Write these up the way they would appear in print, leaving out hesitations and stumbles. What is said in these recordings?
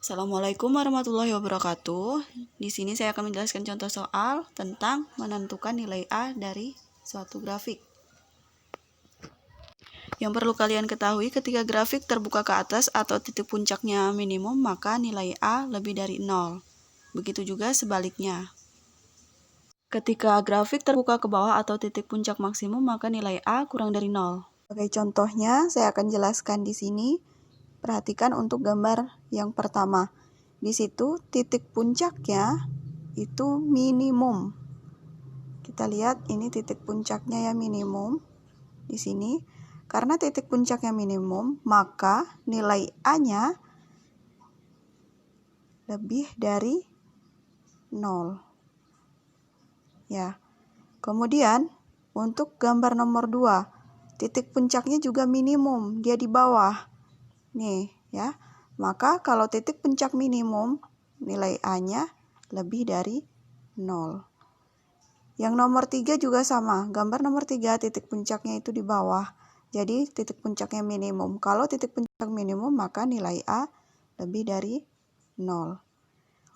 Assalamualaikum warahmatullahi wabarakatuh. Di sini saya akan menjelaskan contoh soal tentang menentukan nilai A dari suatu grafik. Yang perlu kalian ketahui, ketika grafik terbuka ke atas atau titik puncaknya minimum, maka nilai A lebih dari 0. Begitu juga sebaliknya. Ketika grafik terbuka ke bawah atau titik puncak maksimum, maka nilai A kurang dari 0. Sebagai contohnya, saya akan jelaskan di sini. Perhatikan untuk gambar yang pertama. Di situ titik puncaknya itu minimum. Kita lihat ini titik puncaknya ya minimum. Di sini karena titik puncaknya minimum, maka nilai A-nya lebih dari 0. Ya. Kemudian untuk gambar nomor 2, titik puncaknya juga minimum, dia di bawah. Nih, ya. Maka kalau titik puncak minimum, nilai A-nya lebih dari 0. Yang nomor 3 juga sama. Gambar nomor 3, titik puncaknya itu di bawah. Jadi titik puncaknya minimum. Kalau titik puncak minimum, maka nilai A lebih dari 0.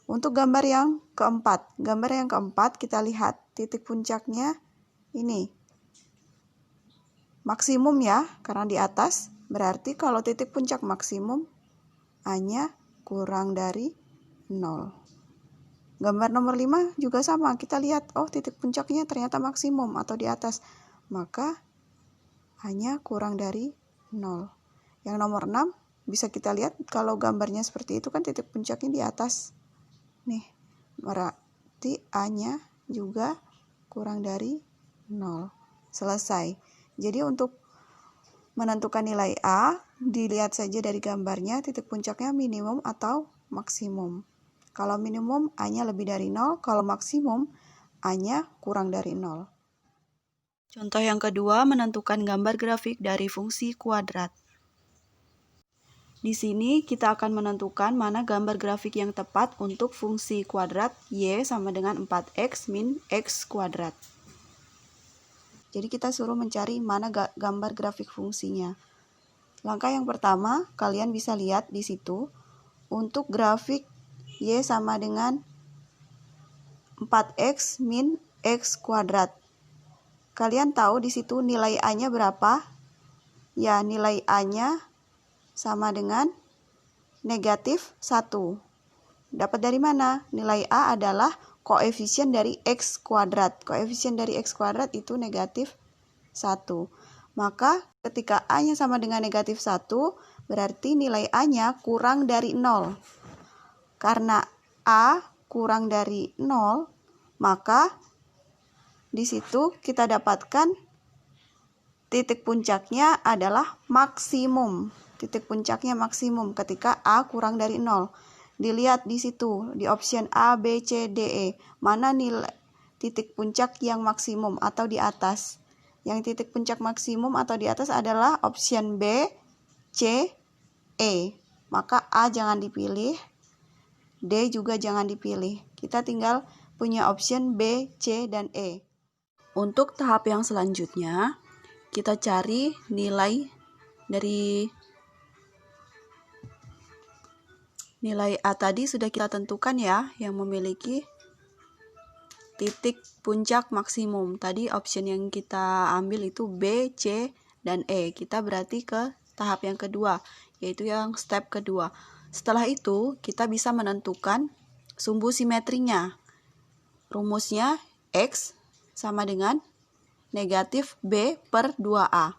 Untuk gambar yang keempat. Gambar yang keempat kita lihat titik puncaknya ini. Maksimum ya, karena di atas. Berarti kalau titik puncak maksimum, A-nya kurang dari 0. Gambar nomor 5 juga sama. Kita lihat, oh titik puncaknya ternyata maksimum atau di atas. Maka A-nya kurang dari 0. Yang nomor 6 bisa kita lihat kalau gambarnya seperti itu kan titik puncaknya di atas. Nih, berarti A-nya juga kurang dari 0. Selesai. Jadi untuk menentukan nilai A, dilihat saja dari gambarnya titik puncaknya minimum atau maksimum. Kalau minimum A-nya lebih dari 0, kalau maksimum A-nya kurang dari 0. Contoh yang kedua, menentukan gambar grafik dari fungsi kuadrat. Di sini kita akan menentukan mana gambar grafik yang tepat untuk fungsi kuadrat Y sama dengan 4X min X kuadrat. Jadi kita suruh mencari mana gambar grafik fungsinya. Langkah yang pertama, kalian bisa lihat di situ. Untuk grafik Y sama dengan 4X min X kuadrat. Kalian tahu di situ nilai A-nya berapa? Ya, nilai A-nya sama dengan negatif 1. Dapat dari mana? Nilai A adalah koefisien dari X kuadrat. Koefisien dari X kuadrat itu negatif 1. Maka ketika A-nya sama dengan negatif 1, berarti nilai A-nya kurang dari 0. Karena A kurang dari 0, maka di situ kita dapatkan titik puncaknya adalah maksimum. Titik puncaknya maksimum ketika A kurang dari 0. Dilihat di situ, di option A, B, C, D, E. Mana nilai titik puncak yang maksimum atau di atas? Yang titik puncak maksimum atau di atas adalah option B, C, E. Maka A jangan dipilih, D juga jangan dipilih. Kita tinggal punya option B, C, dan E. Untuk tahap yang selanjutnya, kita cari nilai dari nilai A tadi sudah kita tentukan ya, yang memiliki titik puncak maksimum. Tadi option yang kita ambil itu B, C, dan E. Kita berarti ke tahap yang kedua, yaitu yang step kedua. Setelah itu, kita bisa menentukan sumbu simetrinya. Rumusnya X sama dengan negatif B per 2A.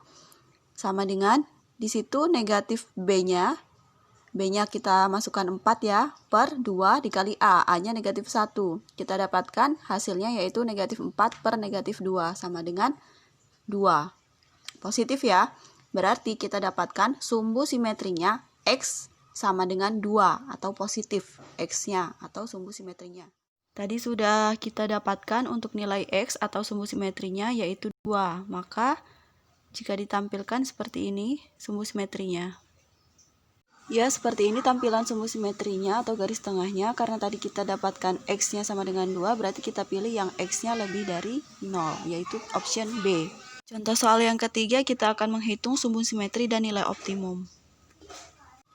Sama dengan di situ negatif B-nya kita masukkan 4 ya, per 2 dikali A. A-nya negatif 1. Kita dapatkan hasilnya yaitu negatif 4 per negatif 2 sama dengan 2. Positif ya. Berarti kita dapatkan sumbu simetrinya X sama dengan 2 atau positif X-nya atau sumbu simetrinya. Tadi sudah kita dapatkan untuk nilai X atau sumbu simetrinya yaitu 2. Maka jika ditampilkan seperti ini sumbu simetrinya. Ya, seperti ini tampilan sumbu simetrinya atau garis tengahnya. Karena tadi kita dapatkan X-nya sama dengan 2, berarti kita pilih yang X-nya lebih dari 0, yaitu option B. Contoh soal yang ketiga, kita akan menghitung sumbu simetri dan nilai optimum.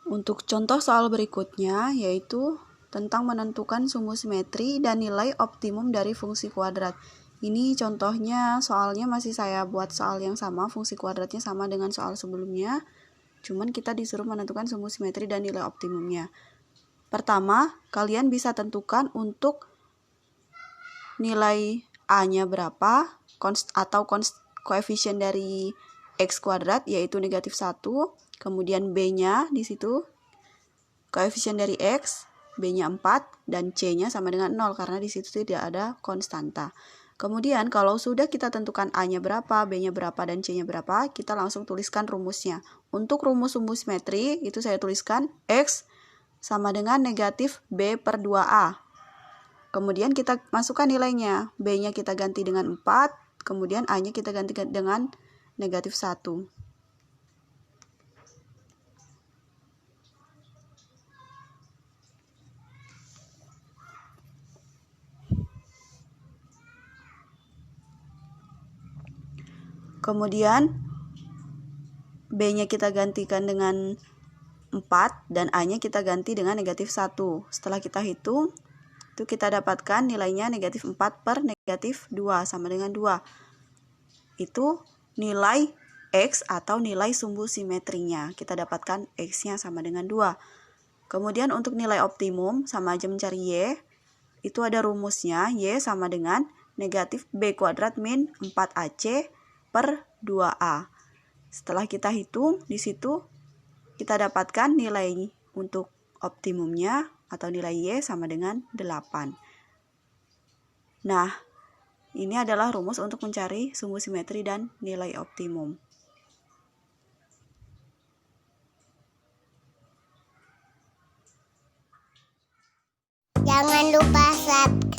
Untuk contoh soal berikutnya yaitu tentang menentukan sumbu simetri dan nilai optimum dari fungsi kuadrat. Ini contohnya soalnya masih saya buat soal yang sama, fungsi kuadratnya sama dengan soal sebelumnya. Cuman kita disuruh menentukan sumbu simetri dan nilai optimumnya. Pertama, kalian bisa tentukan untuk nilai A-nya berapa atau koefisien dari X kuadrat yaitu negatif 1, kemudian B-nya di situ koefisien dari X, B-nya 4 dan C-nya sama dengan 0 karena di situ tidak ada konstanta. Kemudian kalau sudah kita tentukan A-nya berapa, B-nya berapa, dan C-nya berapa, kita langsung tuliskan rumusnya. Untuk rumus sumbu simetri, itu saya tuliskan X sama dengan negatif B per 2A. Kemudian kita masukkan nilainya. B-nya kita ganti dengan 4, kemudian A-nya kita ganti dengan negatif 1. Kemudian B-nya kita gantikan dengan 4 dan A-nya kita ganti dengan negatif 1. Setelah kita hitung, itu kita dapatkan nilainya negatif 4 per negatif 2 sama dengan 2. Itu nilai X atau nilai sumbu simetrinya. Kita dapatkan X-nya sama dengan 2. Kemudian untuk nilai optimum sama aja mencari Y, itu ada rumusnya Y sama dengan negatif B kuadrat min 4AC per 2A. Setelah kita hitung, di situ kita dapatkan nilai untuk optimumnya atau nilai Y sama dengan 8. Nah, ini adalah rumus untuk mencari sumbu simetri dan nilai optimum. Jangan lupa subscribe.